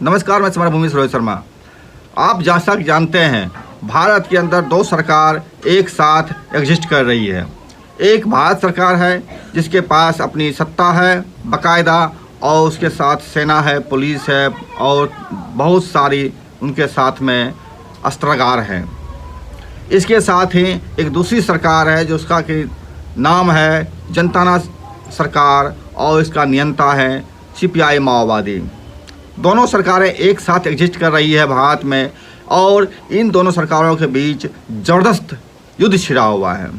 नमस्कार, मैं समारा भूमि रोहित शर्मा। आप जहाँ तक जानते हैं, भारत के अंदर दो सरकार एक साथ एग्जिस्ट कर रही है। एक भारत सरकार है जिसके पास अपनी सत्ता है बाकायदा, और उसके साथ सेना है, पुलिस है और बहुत सारी उनके साथ में अस्त्रागार हैं। इसके साथ ही एक दूसरी सरकार है जो उसका कि नाम है जनता सरकार, और इसका नियंता है CPI माओवादी। दोनों सरकारें एक साथ एग्जिस्ट कर रही है भारत में, और इन दोनों सरकारों के बीच ज़बरदस्त युद्ध छिड़ा हुआ है।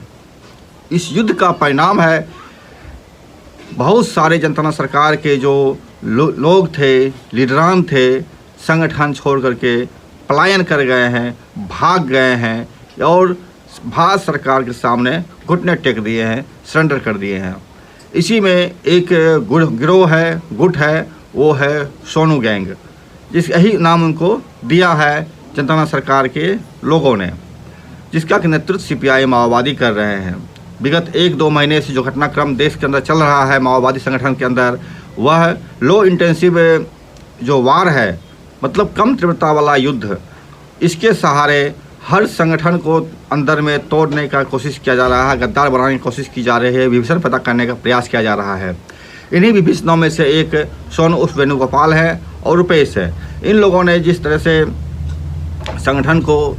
इस युद्ध का परिणाम है बहुत सारे जनता सरकार के जो लोग थे, लीडरान थे, संगठन छोड़ करके पलायन कर गए हैं, भाग गए हैं और भारत सरकार के सामने घुटने टेक दिए हैं, सरेंडर कर दिए हैं। इसी में एक गिरोह है, गुट है, वो है सोनू गैंग, यही नाम उनको दिया है जनता सरकार के लोगों ने, जिसका नेतृत्व CPI माओवादी कर रहे हैं। विगत 1-2 महीने से जो घटनाक्रम देश के अंदर चल रहा है माओवादी संगठन के अंदर, वह लो इंटेंसिव जो वार है, मतलब कम तीव्रता वाला युद्ध, इसके सहारे हर संगठन को अंदर में तोड़ने का कोशिश किया जा रहा है, गद्दार बनाने की कोशिश की जा रही है, विभीषण पैदा करने का प्रयास किया जा रहा है। इन्हीं विभीषणों में से एक सोनू उर्फ वेणुगोपाल है और रुपेश है। इन लोगों ने जिस तरह से संगठन को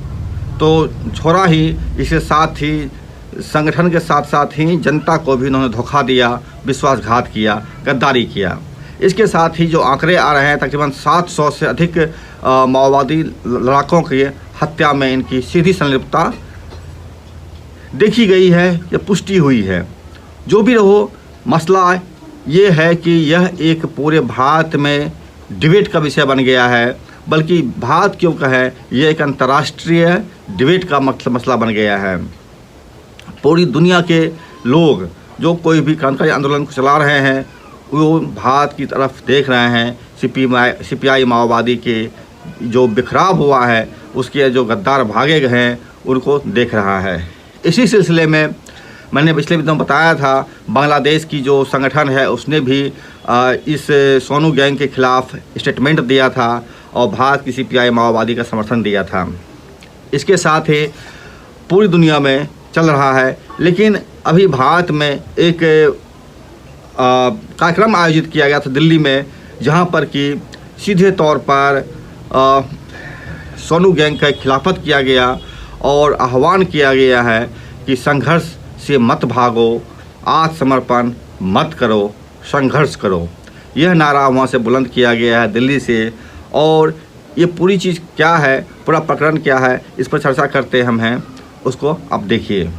तो छोड़ा ही, इसके साथ ही संगठन के साथ साथ ही जनता को भी उन्होंने धोखा दिया, विश्वासघात किया, गद्दारी किया। इसके साथ ही जो आंकड़े आ रहे हैं, तकरीबन 700 से अधिक माओवादी लड़ाकों की हत्या में इनकी सीधी संलिप्तता देखी गई है या पुष्टि हुई है। जो भी रहो, मसला ये है कि यह एक पूरे भारत में डिबेट का विषय बन गया है, बल्कि भारत क्यों कहें, यह एक अंतर्राष्ट्रीय डिबेट का मसला बन गया है। पूरी दुनिया के लोग जो कोई भी क्रांतिकारी आंदोलन को चला रहे हैं, वो भारत की तरफ देख रहे हैं। CPI माओवादी के जो बिखराव हुआ है, उसके जो गद्दार भागे गए हैं, उनको देख रहा है। इसी सिलसिले में मैंने पिछले दिनों बताया था, बांग्लादेश की जो संगठन है उसने भी इस सोनू गैंग के खिलाफ स्टेटमेंट दिया था और भारत की CPI माओवादी का समर्थन दिया था। इसके साथ ही पूरी दुनिया में चल रहा है। लेकिन अभी भारत में एक कार्यक्रम आयोजित किया गया था दिल्ली में, जहां पर कि सीधे तौर पर सोनू गैंग का खिलाफत किया गया और आह्वान किया गया है कि संघर्ष से मत भागो, आत्मसमर्पण मत करो, संघर्ष करो। यह नारा वहाँ से बुलंद किया गया है दिल्ली से। और ये पूरी चीज़ क्या है, पूरा प्रकरण क्या है, इस पर चर्चा करते हम हैं, उसको आप देखिए।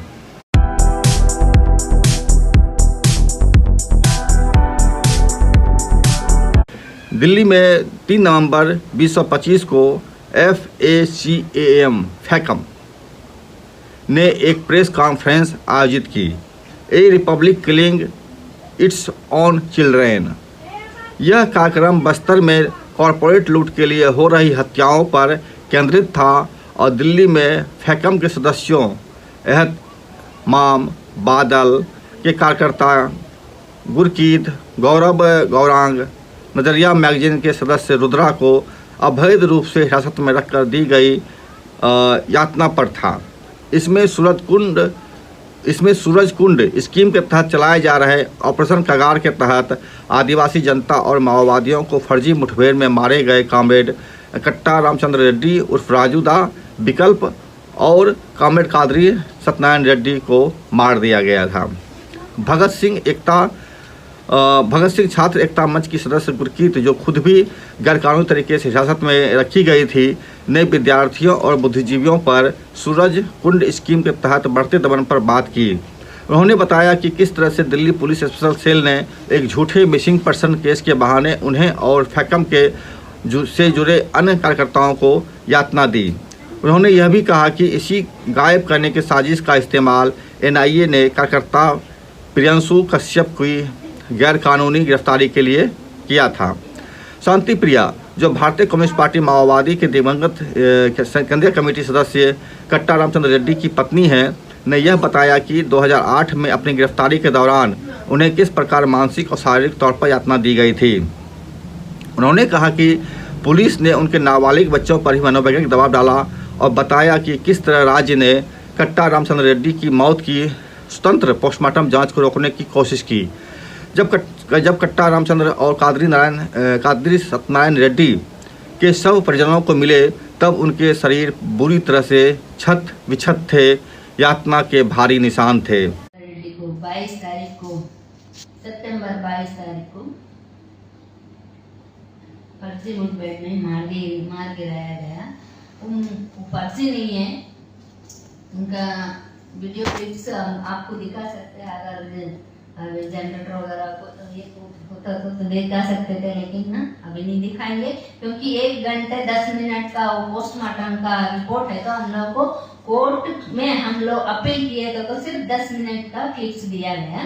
दिल्ली में 3 नवंबर 2025 को FACAM ने एक प्रेस कॉन्फ्रेंस आयोजित की। ए Republic killing it's on children. यह कार्यक्रम बस्तर में कॉरपोरेट लूट के लिए हो रही हत्याओं पर केंद्रित था और दिल्ली में FACAM के सदस्यों एहतमाम बादल के कार्यकर्ता गुरकीत, गौरव गौरांग, नजरिया मैगजीन के सदस्य रुद्रा को अवैध रूप से हिरासत में रखकर दी गई यातना पर था। इसमें सूरज कुंड स्कीम के तहत चलाए जा रहे ऑपरेशन कगार के तहत आदिवासी जनता और माओवादियों को फर्जी मुठभेड़ में मारे गए कॉमरेड कट्टा रामचंद्र रेड्डी उर्फ राजू दा विकल्प और कॉमरेड कादरी सत्यनारायण रेड्डी को मार दिया गया था। भगत सिंह छात्र एकता मंच की सदस्य गुरकीत, जो खुद भी गैरकानूनी तरीके से हिरासत में रखी गई थी, ने विद्यार्थियों और बुद्धिजीवियों पर सूरज कुंड स्कीम के तहत बढ़ते दमन पर बात की। उन्होंने बताया कि किस तरह से दिल्ली पुलिस स्पेशल सेल ने एक झूठे मिसिंग पर्सन केस के बहाने उन्हें और FACAM के से जुड़े अन्य कार्यकर्ताओं को यातना दी। उन्होंने यह भी कहा कि इसी गायब करने की साजिश का इस्तेमाल NIA ने कार्यकर्ता प्रियंशु कश्यप की गैरकानूनी गिरफ्तारी के लिए किया था। शांति प्रिया, जो भारतीय कम्युनिस्ट पार्टी माओवादी के दिवंगत केंद्रीय कमेटी सदस्य कट्टा रामचंद्र रेड्डी की पत्नी हैं, ने यह बताया कि 2008 में अपनी गिरफ्तारी के दौरान उन्हें किस प्रकार मानसिक और शारीरिक तौर पर यातना दी गई थी। उन्होंने कहा कि पुलिस ने उनके नाबालिग बच्चों पर ही मनोवैज्ञानिक दबाव डाला और बताया कि किस तरह राज्य ने कट्टा रामचंद्र रेड्डी की मौत की स्वतंत्र पोस्टमार्टम जांच को रोकने की कोशिश की। जब कट्टा रामचंद्र और कादरी सत्यनारायण रेड्डी के शव परिजनों को मिले तब उनके शरीर बुरी तरह से छत विछत थे, यातना के भारी निशान थे। रेड्डी को 22 तारीख को सितंबर 22 तारीख को फर्जी मुठभेड़ में मार गिराया गया। वो फर्जी नहीं है, उनका वीडियो क्लिप्स आपको दिखा सकते हैं। अगर जनरेटर वगैरह को तो ये होता तो दिखा सकते थे, लेकिन ना अभी नहीं दिखाएंगे क्योंकि 1 घंटे 10 मिनट का पोस्टमार्टम का रिपोर्ट है। तो हम लोग को कोर्ट में हम लोग अपील किए तो सिर्फ 10 मिनट का क्लिप्स दिया गया।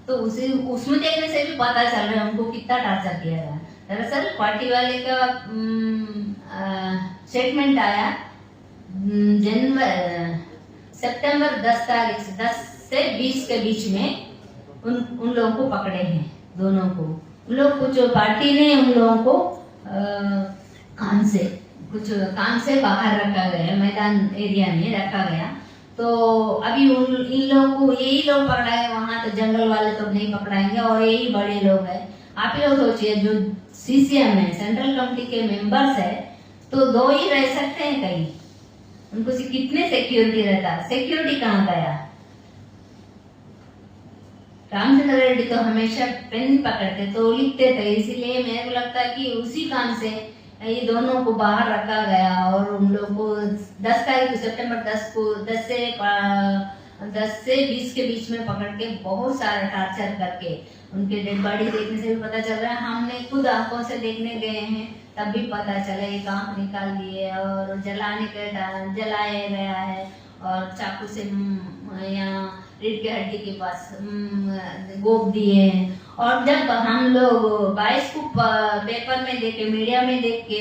तो उसमें देखने से भी पता चल रहा है उनको कितना टार्चर किया गया। दरअसल पार्टी वाले का स्टेटमेंट आया सितंबर 10 तारीख से 10 से 20 के बीच में उन लोगों को पकड़े हैं, दोनों को। उन लोग कुछ पार्टी ने उन लोगों को कान से बाहर रखा गया, मैदान एरिया में रखा गया। तो अभी इन लोगों को यही लोग पकड़ाए, वहां तो जंगल वाले तो नहीं पकड़ाएंगे और यही बड़े लोग हैं। आप लोग सोचिए, जो सीसीएम है, सेंट्रल कमेटी के मेंबर्स है, तो 2 ही रह सकते हैं कहीं, उनको कितने सिक्योरिटी रहता, सिक्योरिटी कहाँ गया। रामचंद्र रेड्डी तो हमेशा पेन पकड़ते तो लिखते थे, इसीलिए मेरे को लगता है कि उसी काम से ये दोनों को बाहर रखा गया। और उन लोगों को 10 तारीख को सितंबर 10 को 10 से 20 के बीच में पकड़ के बहुत सारा टार्चर करके उनके डेड बॉडी देखने से भी पता चल रहा है। हमने खुद आंखों से देखने गए हैं, तब भी पता चला एक आंख निकाल दिए और जलाया गया है और चाकू से यहाँ रीढ़ की हड्डी के पास गोप दिए हैं। और जब हम लोग 22 को पेपर में देखे, मीडिया में देख के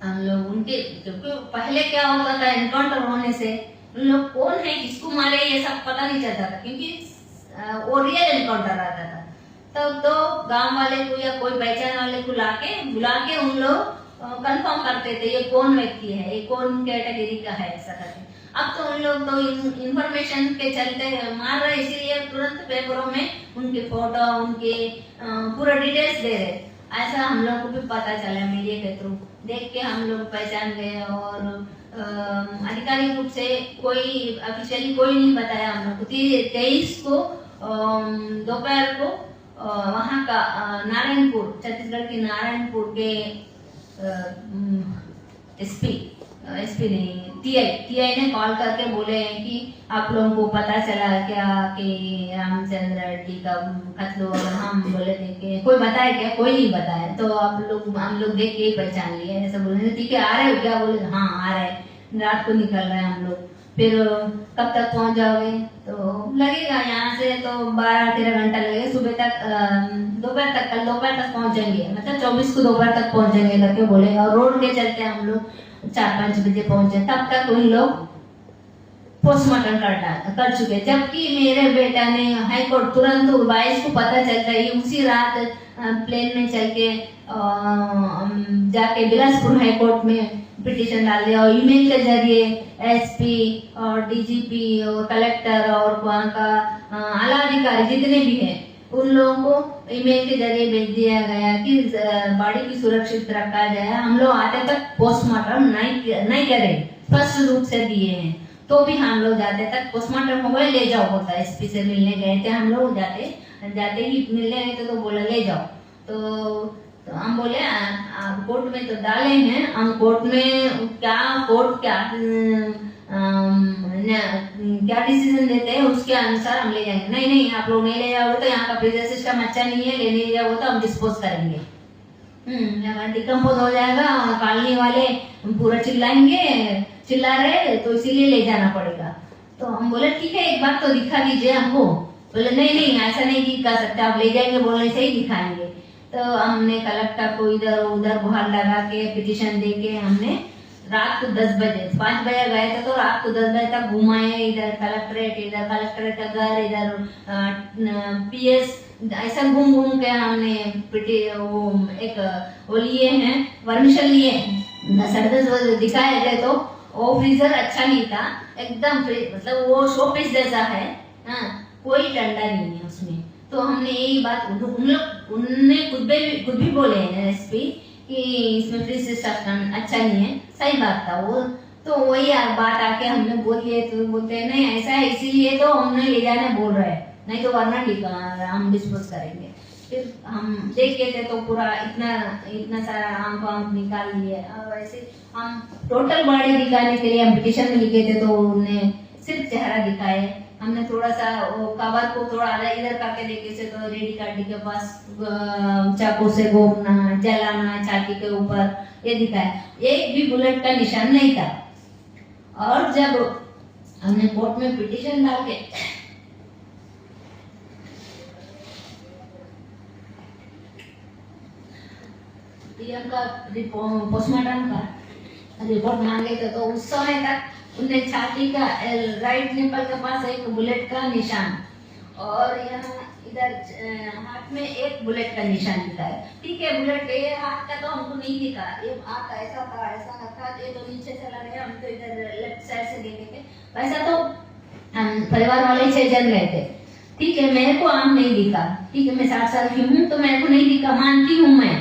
हम लोग उनके, क्योंकि पहले क्या होता था एनकाउंटर होने से उन लोग कौन है किसको मारे ये सब पता नहीं चलता था, क्योंकि वो रियल एनकाउंटर आता था। तब तो गांव वाले को या कोई पहचान वाले को बुला के उन लोग कंफर्म करते थे ये कौन व्यक्ति है, ये कौन कैटेगरी का है, ऐसा करके। अब तो उन लोग तो इंफॉर्मेशन के चलते मार रहे, इसीलिए तुरंत पेपरों में उनके फोटो, उनके पूरा डिटेल्स दे रहे। ऐसा हम लोग को भी पता चला मीडिया के थ्रू, देख के हम लोग पहचान गए। और आधिकारिक रूप से कोई ऑफिशियली कोई नहीं बताया हम लोग को। 23 को दोपहर को वहाँ का नारायणपुर, छत्तीसगढ़ के नारायणपुर के एसपी नहीं, टीआई ने कॉल करके बोले हैं कि आप लोगों को पता चला क्या कि रामचंद्र रेड्डी का कत्ल हुआ। हम बोले थे कि कोई बताया क्या, कोई नहीं बताया। तो हम लोग देख के ही पहचान लिए, ऐसा बोले। ठीक है, आ रहे हो क्या? बोले हाँ आ रहे हैं, रात को निकल रहे हैं हम लोग। फिर कब तक पहुंच जाओगे? तो लगेगा यहाँ से तो 12-13 घंटा लगेगा, सुबह तक दोपहर तक, कल दोपहर तक पहुंच जाएंगे, मतलब 24 को दोपहर तक पहुंच जाएंगे करके बोले। और रोड के चलते हम लोग 4-5 बजे पहुंचे, तब तक उन लोग पोस्टमार्टम कर चुके। जबकि मेरे बेटा ने हाईकोर्ट तुरंत 22 को पता चलता है, उसी रात प्लेन में चल के जाके बिलासपुर हाईकोर्ट में पिटीशन डाल दिया। और ईमेल के जरिए एसपी और डीजीपी और कलेक्टर और वहाँ का आला अधिकारी जितने भी हैं उन लोगों को ईमेल के जरिए भेज दिया गया कि बॉडी की सुरक्षित रखा जाए। हम लोग आते तक पोस्टमार्टम नहीं करें, स्पष्ट रूप से दिए हैं। तो भी हम लोग जाते तक पोस्टमार्टम हो गए, ले जाओ होता है। एसपी से मिलने गए थे हम लोग, जाते ही मिलने गए थे तो बोला ले जाओ। तो हम बोले आप कोर्ट में तो डाले हैं, हम कोर्ट में क्या डिसीजन देते हैं उसके अनुसार हम ले जाएंगे। नहीं आप लोग नहीं ले जाओगे तो यहाँ का प्रिजन सिस्टम अच्छा नहीं है, लेने जाओगे तो हम डिस्पोज करेंगे। डिकम्पोज हो जाएगा, कॉलोनी वाले पूरा चिल्ला रहे तो इसीलिए ले जाना पड़ेगा। तो हम बोले ठीक है, एक बार तो दिखा दीजिए हमको। बोले नहीं ऐसा नहीं दिखा सकते, आप ले जाएंगे बोलने से ही दिखाएंगे। तो हमने कलेक्टर को इधर उधर गुहार लगा के पिटीशन दे के हमने रात को 10 बजे 5 बजे गए थे तो रात को 10 बजे तक घुमाए, इधर कलेक्टरेट का घर, इधर पीएस, ऐसा घूम घूम के हमने वो एक वो लिए हैं, परमिशन लिए सर्विस दिखाए गए तो वो फ्रीजर अच्छा नहीं था, एकदम मतलब वो शो पीस जैसा है, हाँ, कोई ठंडा नहीं है उसमें। तो हमने यही बात उनने खुद भी बोले हैं एसपी कि इसमें फ्रिज सिस्टम अच्छा नहीं है, सही बात था वो। तो वही बात आके हमने बोल दिए तो बोलते हैं नहीं ऐसा है इसीलिए तो हमने ले जाने बोल रहे हैं, नहीं तो वरना हम डिस्पोज करेंगे। फिर हम देखे थे तो पूरा इतना सारा आम निकाल लिए, और वैसे हम टोटल बॉडी दिखाने के लिए हम पिटीशन में लिखे थे तो उन्हें सिर्फ चेहरा दिखाए, हमने थोड़ा सा वो कवर को थोड़ा अलग इधर करके देखे से तो रेडी कार्डी के पास चाकू से घोपना, जलाना छाती के ऊपर, ये दिखाया, एक भी बुलेट का निशान नहीं था। और जब हमने कोर्ट में पिटीशन डाल के का पोस्टमार्टम का रिपोर्ट मांगे थे तो उस समय तक उनने छाती का राइट निपल के पास एक बुलेट का निशान और यहाँ इधर हाथ में एक बुलेट का निशान दिखा है। ठीक है, बुलेट ये हाथ का तो हमको नहीं दिखा, ये हाथ ऐसा था, ये तो नीचे चला गया, हम तो इधर लेफ्ट साइड से देखे थे। वैसा तो हम परिवार वाले 6 जन गए थे, ठीक है, मेरे को आम नहीं दिखा, ठीक है, मैं 60 साल की हूँ तो मेरे को नहीं दिखा, मानती हूँ मैं,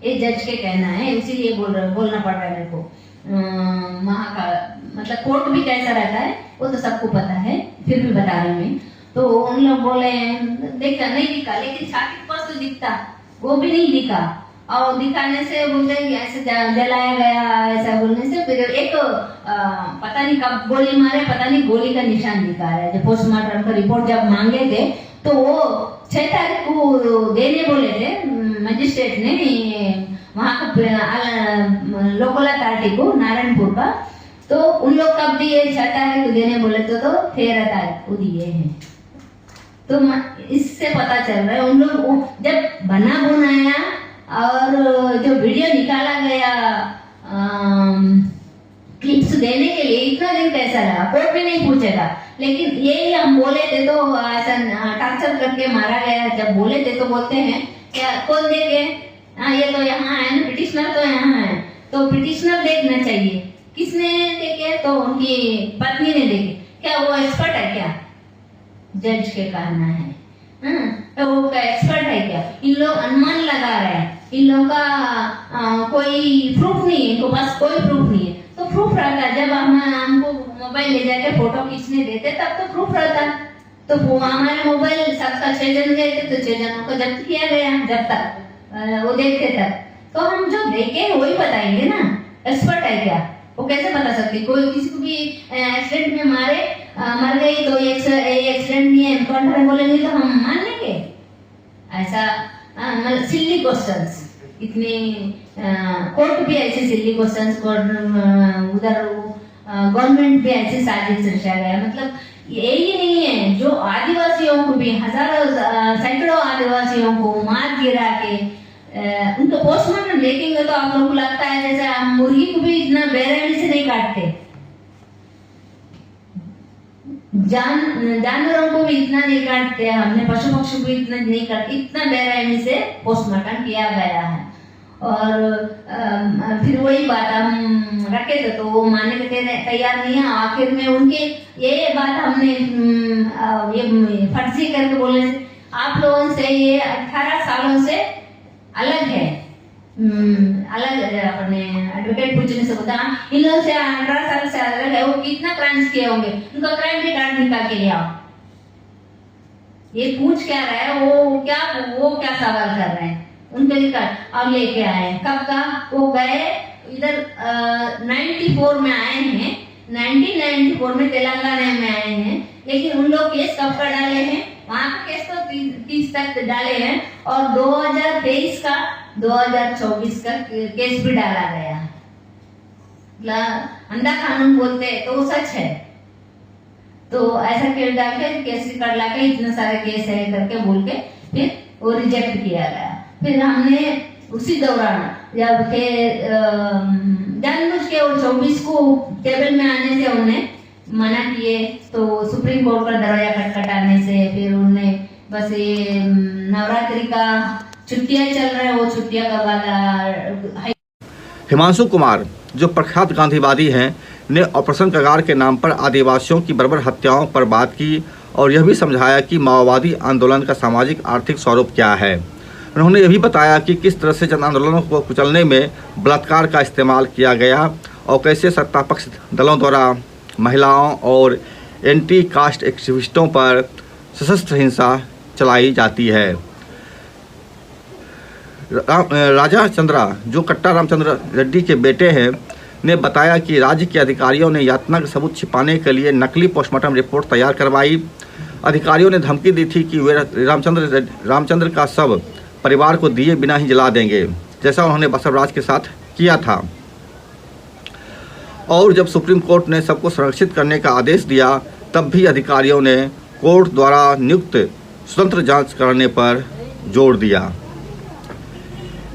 ये जज के कहना है, इसीलिए बोलना पड़ रहा है मेरे को। वहाँ का मतलब कोर्ट भी कैसा रहता है वो तो सबको पता है, फिर भी बता रही मैं। तो उन लोग बोले देखा नहीं दिखा, लेकिन छाती के पास तो दिखता, वो भी नहीं दिखा, और दिखाने से बोलते ऐसे जलाया गया, ऐसा बोलने से फिर एक पता नहीं कब गोली मारे, पता नहीं गोली का निशान दिखा रहा है। जब पोस्टमार्टम का रिपोर्ट जब मांगे थे तो वो 6 तारीख को देने बोले थे मजिस्ट्रेट ने, वहाँ का लोकल अथॉरिटी को नारायणपुर का, तो उन लोग कब दिए 6 तारीख को देने बोले तो 13 तारीख को दिए हैं। तो इससे पता चल रहा है उन लोग जब बना बनाया और जो वीडियो निकाला गया क्लिप्स देने के लिए इतना दिन कैसा रहा, कोर्ट में नहीं पूछेगा, लेकिन ये हम बोले थे तो ऐसा टॉर्चर करके मारा गया। जब बोले थे तो बोलते हैं क्या कौन देखे, हाँ ये तो यहाँ है ना, पिटिशनर तो यहाँ है, तो पिटिशनर देखना चाहिए। किसने देखे तो उनकी पत्नी ने देखे, क्या वो एक्सपर्ट है क्या, जज के कहना है, तो वो का एक्सपर्ट है क्या? इन लोग अनुमान लगा रहे हैं, इन लोगों का कोई प्रूफ नहीं है, इनको पास कोई प्रूफ नहीं है। तो प्रूफ रहता जब हमको मोबाइल ले जाके फोटो खींचने देते तब तो प्रूफ रहता। तो वो हमारे मोबाइल सबका 6 जन गए थे तो 6 जनों को जब्त किया गया, जब तक वो देखते तक। तो हम जो देखे वही बताएंगे ना, एक्सपर्ट है क्या, वो कैसे बता सकते? कोई किसी को भी एक्सीडेंट में मर गई तो एक्सीडेंट नहीं है, एनकाउंटर बोलेंगे तो हम मान लेंगे? ऐसा सिल्ली क्वेश्चंस, इतने कोर्ट भी ऐसे सिल्ली क्वेश्चंस, उधर गवर्नमेंट भी ऐसे साजिश रचा गया। मतलब यही नहीं है, जो आदिवासियों को भी हजारों सैकड़ों आदिवासियों को मार गिरा के उनको पोस्टमार्टम देखेंगे तो आप लोगों को लगता है जैसे हम मुर्गी को भी इतना बेरहमी से नहीं काटते, जानवरों को भी इतना नहीं काटते, हमने पशु पक्षी को इतना नहीं काटते, इतना बेरहमी से पोस्टमार्टम किया गया है। और फिर वही बात हम रखे थे तो वो मानने के तैयार नहीं है। आखिर में उनके ये बात हमने ये फर्जी करके बोलने से आप लोगों से ये 18 सालों से अलग है, अलग अपने एडवोकेट पूछने से बता, इन लोगों से 18 साल से अलग है। वो कितना क्राइम्स किए होंगे, उनका क्राइम रिकॉर्ड निकाल के ले आओ। ये पूछ क्या रहा है, वो क्या सवाल कर रहे हैं, उनके रिकॉर्ड और लेके आए। कब का वो गए इधर 94 में आए हैं, 1994 में तेलंगाना में आए हैं, लेकिन उन लोग केस कब का डाले हैं, वहां का केस तो 30 तक डाले हैं, और 2023 का 2024 का केस भी डाला गया। अंधा कानून बोलते हैं तो वो सच है। तो ऐसा केस डाल के केस रिकॉर्ड ला के इतना सारा केस है करके बोल के फिर वो रिजेक्ट किया गया। फिर हमने उसी दौरान जब थे जानबूझ के वो 24 को टेबल में आने से उन्हें मना किए, तो सुप्रीम कोर्ट का दरवाजा खटखटाने से फिर उन्होंने बस ये नवरात्रि का छुट्टियां चल रहा है, वो छुट्टियां का वाला। हिमांशु कुमार जो प्रख्यात गांधीवादी हैं ने ऑपरेशन कगार के नाम पर आदिवासियों की बर्बर हत्याओं पर बात की और यह भी समझाया कि माओवादी आंदोलन का सामाजिक आर्थिक स्वरूप क्या है। उन्होंने यह भी बताया कि किस तरह से जन आंदोलनों को कुचलने में बलात्कार का इस्तेमाल किया गया और कैसे सत्तापक्ष दलों द्वारा महिलाओं और एंटी कास्ट एक्टिविस्टों पर सशस्त्र हिंसा चलाई जाती है। राजा चंद्रा जो कट्टा रामचंद्र रेड्डी के बेटे हैं ने बताया कि राज्य के अधिकारियों ने यातना का सबूत छिपाने के लिए नकली पोस्टमार्टम रिपोर्ट तैयार करवाई। अधिकारियों ने धमकी दी थी कि वे रामचंद्र का शव परिवार को दिए बिना ही जला देंगे, जैसा उन्होंने बसवराज के साथ किया था। और जब सुप्रीम कोर्ट ने सबको संरक्षित करने का आदेश दिया तब भी अधिकारियों ने कोर्ट द्वारा नियुक्त स्वतंत्र जांच करने पर जोर दिया।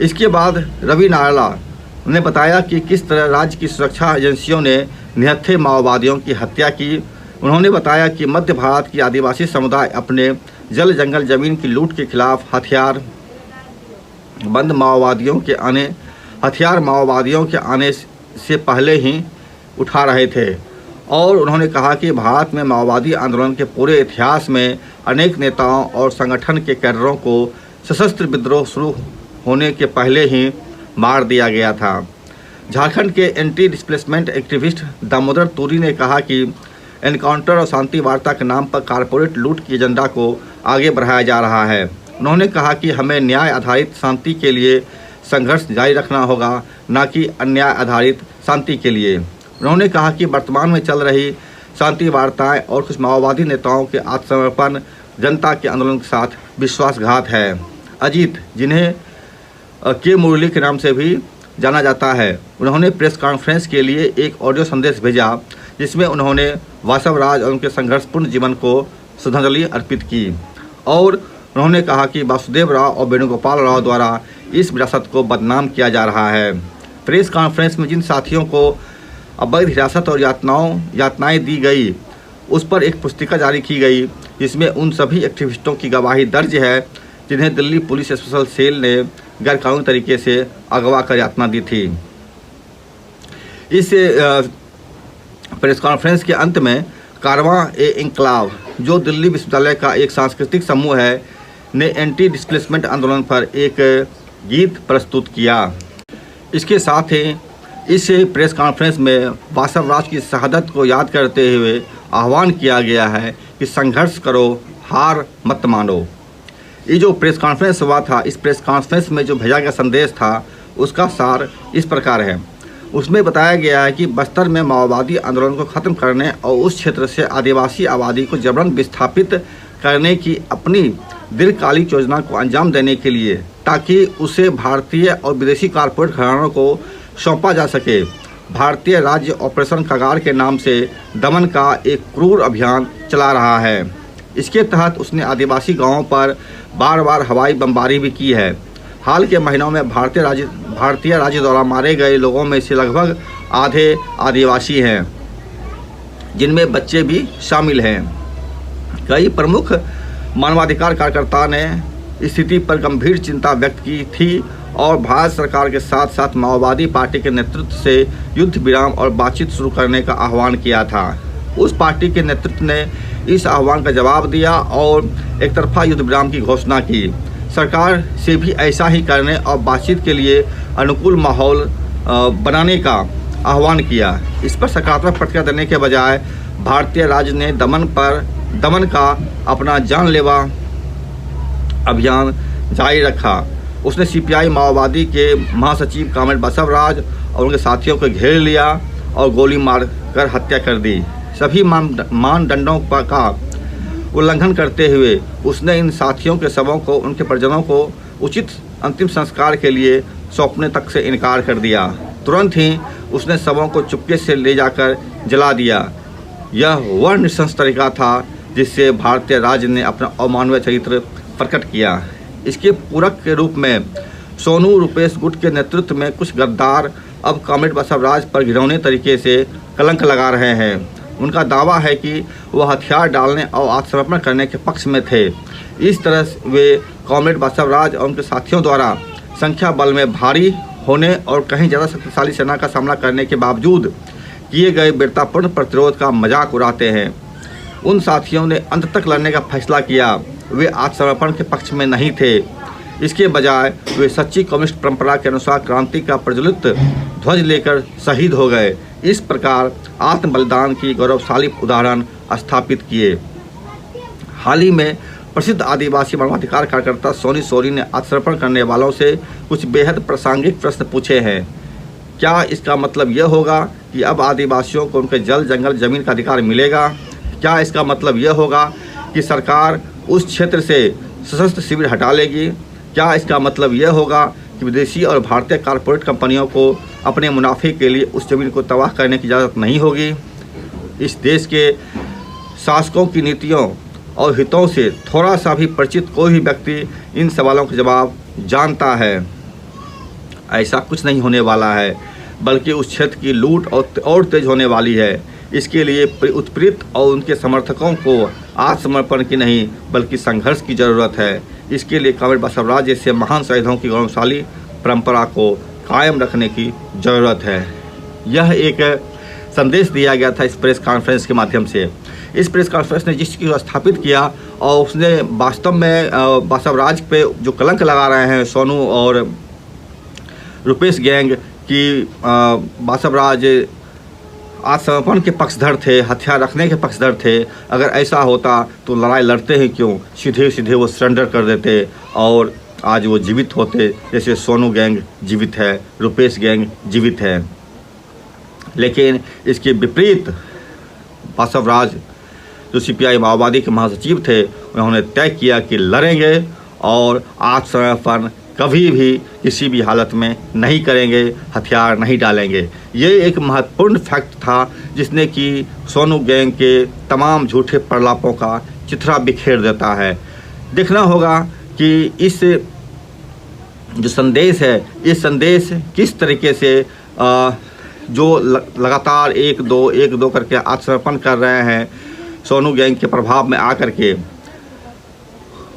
इसके बाद रवि नारायण ने बताया कि किस तरह राज्य की सुरक्षा एजेंसियों ने निहत्थे माओवादियों की हत्या की। उन्होंने बताया कि मध्य भारत की आदिवासी समुदाय अपने जल जंगल जमीन की लूट के खिलाफ हथियार माओवादियों के आने से पहले ही उठा रहे थे। और उन्होंने कहा कि भारत में माओवादी आंदोलन के पूरे इतिहास में अनेक नेताओं और संगठन के कैडरों को सशस्त्र विद्रोह शुरू होने के पहले ही मार दिया गया था। झारखंड के anti displacement activist Damodar Turi ने कहा कि एनकाउंटर और शांति वार्ता के नाम पर कारपोरेट लूट की एजेंडा को आगे बढ़ाया जा रहा है। उन्होंने कहा कि हमें न्याय आधारित शांति के लिए संघर्ष जारी रखना होगा, न कि अन्याय आधारित शांति के लिए। उन्होंने कहा कि वर्तमान में चल रही शांति वार्ताएं और कुछ माओवादी नेताओं के आत्मसमर्पण जनता के आंदोलन के साथ विश्वासघात है। अजीत, जिन्हें के मुरली के नाम से भी जाना जाता है, उन्होंने प्रेस कॉन्फ्रेंस के लिए एक ऑडियो संदेश भेजा जिसमें उन्होंने वासवराज और उनके संघर्षपूर्ण जीवन को श्रद्धांजलि अर्पित की। और उन्होंने कहा कि वासुदेव राव और वेणुगोपाल राव द्वारा इस विरासत को बदनाम किया जा रहा है। प्रेस कॉन्फ्रेंस में जिन साथियों को अवैध हिरासत और यातनाएं दी गई उस पर एक पुस्तिका जारी की गई जिसमें उन सभी एक्टिविस्टों की गवाही दर्ज है जिन्हें दिल्ली पुलिस स्पेशल सेल ने गैरकानूनी तरीके से अगवा कर यातना दी थी। इस प्रेस कॉन्फ्रेंस के अंत में कारवां ए इंकलाब, जो दिल्ली विश्वविद्यालय का एक सांस्कृतिक समूह है, ने एंटी डिस्प्लेसमेंट आंदोलन पर एक गीत प्रस्तुत किया। इसके साथ ही इस प्रेस कॉन्फ्रेंस में वासवराज की शहादत को याद करते हुए आह्वान किया गया है कि संघर्ष करो, हार मत मानो। ये जो प्रेस कॉन्फ्रेंस हुआ था, इस प्रेस कॉन्फ्रेंस में जो भेजा गया संदेश था उसका सार इस प्रकार है। उसमें बताया गया है कि बस्तर में माओवादी आंदोलन को ख़त्म करने और उस क्षेत्र से आदिवासी आबादी को जबरन विस्थापित करने की अपनी दीर्घकालिक योजना को अंजाम देने के लिए, ताकि उसे भारतीय और विदेशी कारपोरेट घरानों को सौंपा जा सके, भारतीय राज्य ऑपरेशन कगार के नाम से दमन का एक क्रूर अभियान चला रहा है। इसके तहत उसने आदिवासी गांवों पर बार बार हवाई बमबारी भी की है। हाल के महीनों में भारतीय राज्य द्वारा मारे गए लोगों में से लगभग आधे आदिवासी हैं, जिनमें बच्चे भी शामिल हैं। कई प्रमुख मानवाधिकार कार्यकर्ताओं ने स्थिति पर गंभीर चिंता व्यक्त की थी और भारत सरकार के साथ साथ माओवादी पार्टी के नेतृत्व से युद्ध विराम और बातचीत शुरू करने का आह्वान किया था। उस पार्टी के नेतृत्व ने इस आह्वान का जवाब दिया और एक तरफा युद्ध विराम की घोषणा की। सरकार से भी ऐसा ही करने और बातचीत के लिए अनुकूल माहौल बनाने का आह्वान किया। इस पर सकारात्मक प्रतिक्रिया देने के बजाय भारतीय राज्य ने दमन का अपना जानलेवा अभियान जारी रखा। उसने सीपीआई माओवादी के महासचिव कामरेड बसवराज और उनके साथियों को घेर लिया और गोली मारकर हत्या कर दी। सभी मानदंडों का उल्लंघन करते हुए उसने इन साथियों के शवों को उनके परिजनों को उचित अंतिम संस्कार के लिए सौंपने तक से इनकार कर दिया। तुरंत ही उसने शवों को चुपके से ले जाकर जला दिया। यह वह नृशंस तरीका था जिससे भारतीय राज्य ने अपना अमानवीय चरित्र प्रकट किया। इसके पूरक के रूप में सोनू रुपेश गुट के नेतृत्व में कुछ गद्दार अब कॉमरेड बसवराज पर घिनौने तरीके से कलंक लगा रहे हैं। उनका दावा है कि वह हथियार डालने और आत्मसमर्पण करने के पक्ष में थे। इस तरह वे कॉमरेड बसवराज और उनके साथियों द्वारा संख्या बल में भारी होने और कहीं ज़्यादा शक्तिशाली सेना का सामना करने के बावजूद किए गए वीरतापूर्ण प्रतिरोध का मजाक उड़ाते हैं। उन साथियों ने अंत तक लड़ने का फैसला किया। वे आत्मसमर्पण के पक्ष में नहीं थे। इसके बजाय वे सच्ची कम्युनिस्ट परंपरा के अनुसार क्रांति का प्रज्वलित ध्वज लेकर शहीद हो गए। इस प्रकार आत्म बलिदान की गौरवशाली उदाहरण स्थापित किए। हाल ही में प्रसिद्ध आदिवासी मानवाधिकार कार्यकर्ता सोनी सोरेन ने आत्मसमर्पण करने वालों से कुछ बेहद प्रासंगिक प्रश्न पूछे हैं। क्या इसका मतलब यह होगा कि अब आदिवासियों को उनके जल, जंगल, जमीन का अधिकार मिलेगा? क्या इसका मतलब यह होगा कि सरकार उस क्षेत्र से सशस्त्र शिविर हटा लेगी? क्या इसका मतलब यह होगा कि विदेशी और भारतीय कारपोरेट कंपनियों को अपने मुनाफे के लिए उस जमीन को तबाह करने की इजाज़त नहीं होगी? इस देश के शासकों की नीतियों और हितों से थोड़ा सा भी परिचित कोई भी व्यक्ति इन सवालों के जवाब जानता है। ऐसा कुछ नहीं होने वाला है, बल्कि उस क्षेत्र की लूट और तेज होने वाली है। इसके लिए उत्पीड़ित और उनके समर्थकों को आत्मसमर्पण की नहीं बल्कि संघर्ष की ज़रूरत है। इसके लिए कॉमरेड बसवराज जैसे महान शहीदों की गौरवशाली परंपरा को कायम रखने की ज़रूरत है। यह एक संदेश दिया गया था इस प्रेस कॉन्फ्रेंस के माध्यम से। इस प्रेस कॉन्फ्रेंस ने जिस चीज़ को स्थापित किया और उसने वास्तव में बसवराज पे जो कलंक लगा रहे हैं सोनू और रुपेश गैंग की, बसवराज आत्मसमर्पण के पक्षधर थे, हथियार रखने के पक्षधर थे। अगर ऐसा होता तो लड़ाई लड़ते ही क्यों, सीधे सीधे वो सरेंडर कर देते और आज वो जीवित होते, जैसे सोनू गैंग जीवित है, रुपेश गैंग जीवित है। लेकिन इसके विपरीत बसवराज जो सीपीआई माओवादी के महासचिव थे, उन्होंने तय किया कि लड़ेंगे और आत्मसमर्पण कभी भी किसी भी हालत में नहीं करेंगे, हथियार नहीं डालेंगे। ये एक महत्वपूर्ण फैक्ट था जिसने कि सोनू गैंग के तमाम झूठे प्रलापों का चिथड़ा बिखेर देता है। देखना होगा कि इस जो संदेश है, ये संदेश किस तरीके से जो लगातार एक दो करके आत्मसमर्पण कर रहे हैं सोनू गैंग के प्रभाव में आकर के,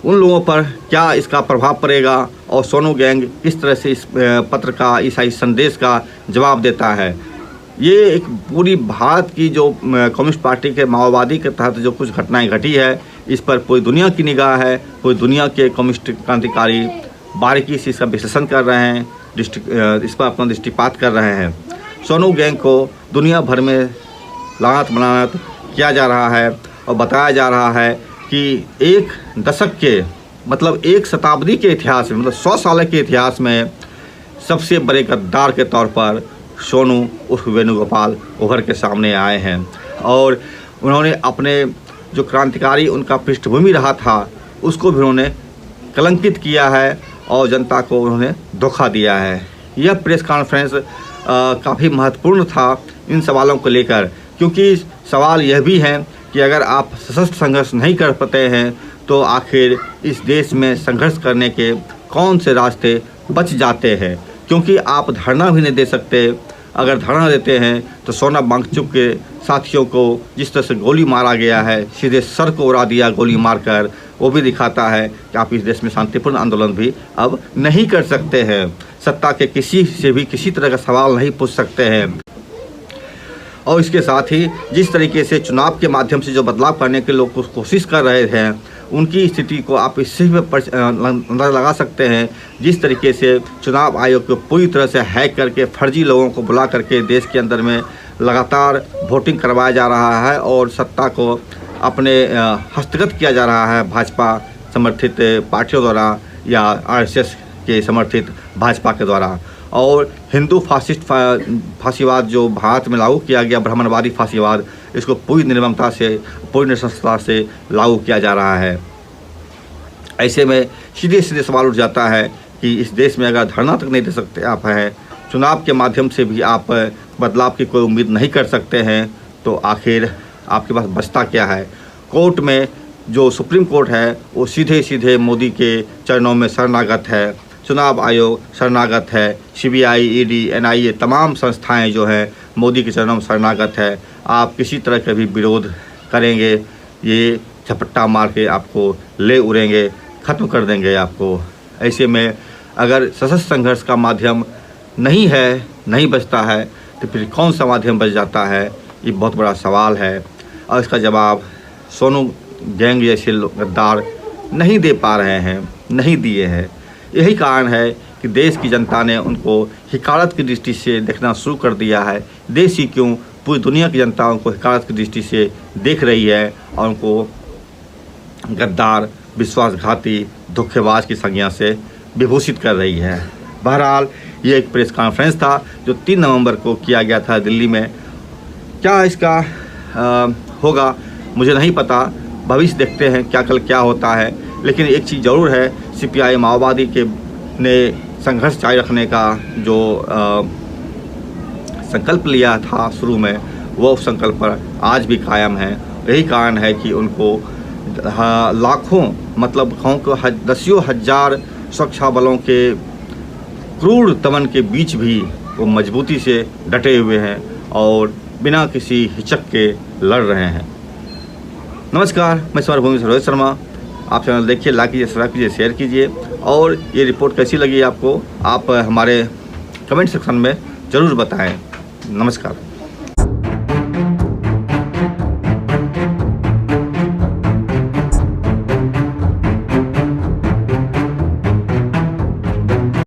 उन लोगों पर क्या इसका प्रभाव पड़ेगा और सोनू गैंग किस तरह से इस पत्र का, इस संदेश का जवाब देता है। ये एक पूरी भारत की जो कम्युनिस्ट पार्टी के माओवादी के तहत जो कुछ घटनाएं घटी है, इस पर पूरी दुनिया की निगाह है। पूरी दुनिया के कम्युनिस्ट क्रांतिकारी बारीकी से इसका विश्लेषण कर रहे हैं, इस पर अपना दृष्टिपात कर रहे हैं। सोनू गैंग को दुनिया भर में लानत मनानत किया जा रहा है और बताया जा रहा है कि एक दशक के, मतलब एक शताब्दी के इतिहास में, मतलब 100 साल के इतिहास में सबसे बड़े गद्दार के तौर पर सोनू उर्फ वेणुगोपाल उभर के सामने आए हैं। और उन्होंने अपने जो क्रांतिकारी उनका पृष्ठभूमि रहा था उसको भी उन्होंने कलंकित किया है और जनता को उन्होंने धोखा दिया है। यह प्रेस कॉन्फ्रेंस काफ़ी महत्वपूर्ण था इन सवालों को लेकर, क्योंकि सवाल यह भी है कि अगर आप सशस्त्र संघर्ष नहीं कर पाते हैं तो आखिर इस देश में संघर्ष करने के कौन से रास्ते बच जाते हैं। क्योंकि आप धरना भी नहीं दे सकते। अगर धरना देते हैं तो सोना वांगचुक के साथियों को जिस तरह से गोली मारा गया है, सीधे सर को उड़ा दिया गोली मारकर, वो भी दिखाता है कि आप इस देश में शांतिपूर्ण आंदोलन भी अब नहीं कर सकते हैं। सत्ता के किसी से भी किसी तरह का सवाल नहीं पूछ सकते हैं। और इसके साथ ही जिस तरीके से चुनाव के माध्यम से जो बदलाव करने के लोग कोशिश कर रहे हैं, उनकी स्थिति को आप इससे भी अंदाज़ा लगा सकते हैं। जिस तरीके से चुनाव आयोग को पूरी तरह से हैक करके फर्जी लोगों को बुला करके देश के अंदर में लगातार वोटिंग करवाया जा रहा है और सत्ता को अपने हस्तगत किया जा रहा है भाजपा समर्थित पार्टियों द्वारा या आरएसएस के समर्थित भाजपा के द्वारा। और हिंदू फांसीवाद जो भारत में लागू किया गया, ब्राह्मणवादी फांसीवाद, इसको पूरी निर्ममता से, पूरी निष्पक्षता से लागू किया जा रहा है। ऐसे में सीधे सीधे सवाल उठ जाता है कि इस देश में अगर धरना तक नहीं दे सकते आप हैं, चुनाव के माध्यम से भी आप बदलाव की कोई उम्मीद नहीं कर सकते हैं, तो आखिर आपके पास बचता क्या है। कोर्ट में जो सुप्रीम कोर्ट है वो सीधे सीधे मोदी के चरणों में शरणागत है। चुनाव आयोग शरणागत है, CBI, ED, NIA तमाम संस्थाएं जो हैं मोदी के चरणों में शरणागत है। आप किसी तरह का भी विरोध करेंगे, ये झपट्टा मार के आपको ले उड़ेंगे, ख़त्म कर देंगे आपको। ऐसे में अगर सशस्त्र संघर्ष का माध्यम नहीं बचता है तो फिर कौन सा माध्यम बच जाता है, ये बहुत बड़ा सवाल है। और इसका जवाब सोनू गैंग जैसे गद्दार नहीं दे पा रहे हैं, नहीं दिए हैं। यही कारण है कि देश की जनता ने उनको हिकारत की दृष्टि से देखना शुरू कर दिया है। देश ही क्यों, पूरी दुनिया की जनता उनको हिकारत की दृष्टि से देख रही है और उनको गद्दार, विश्वासघाती, धोखेबाज की संज्ञा से विभूषित कर रही है। बहरहाल ये एक प्रेस कॉन्फ्रेंस था जो 3 नवंबर को किया गया था दिल्ली में। क्या इसका होगा मुझे नहीं पता, भविष्य देखते हैं क्या क्या होता है। लेकिन एक चीज़ ज़रूर है, CPI माओवादी के ने संघर्ष जारी रखने का जो संकल्प लिया था शुरू में, वो संकल्प पर आज भी कायम है। यही कारण है कि उनको लाखों मतलब दसियों हजार सुरक्षा बलों के क्रूर दमन के बीच भी वो मजबूती से डटे हुए हैं और बिना किसी हिचक के लड़ रहे हैं। नमस्कार, मैं समरभूमि से रोहित शर्मा। आप चैनल देखिए, लाइक कीजिए, सब्सक्राइब कीजिए, शेयर कीजिए। और ये रिपोर्ट कैसी लगी आपको, आप हमारे कमेंट सेक्शन में ज़रूर बताएं। नमस्कार।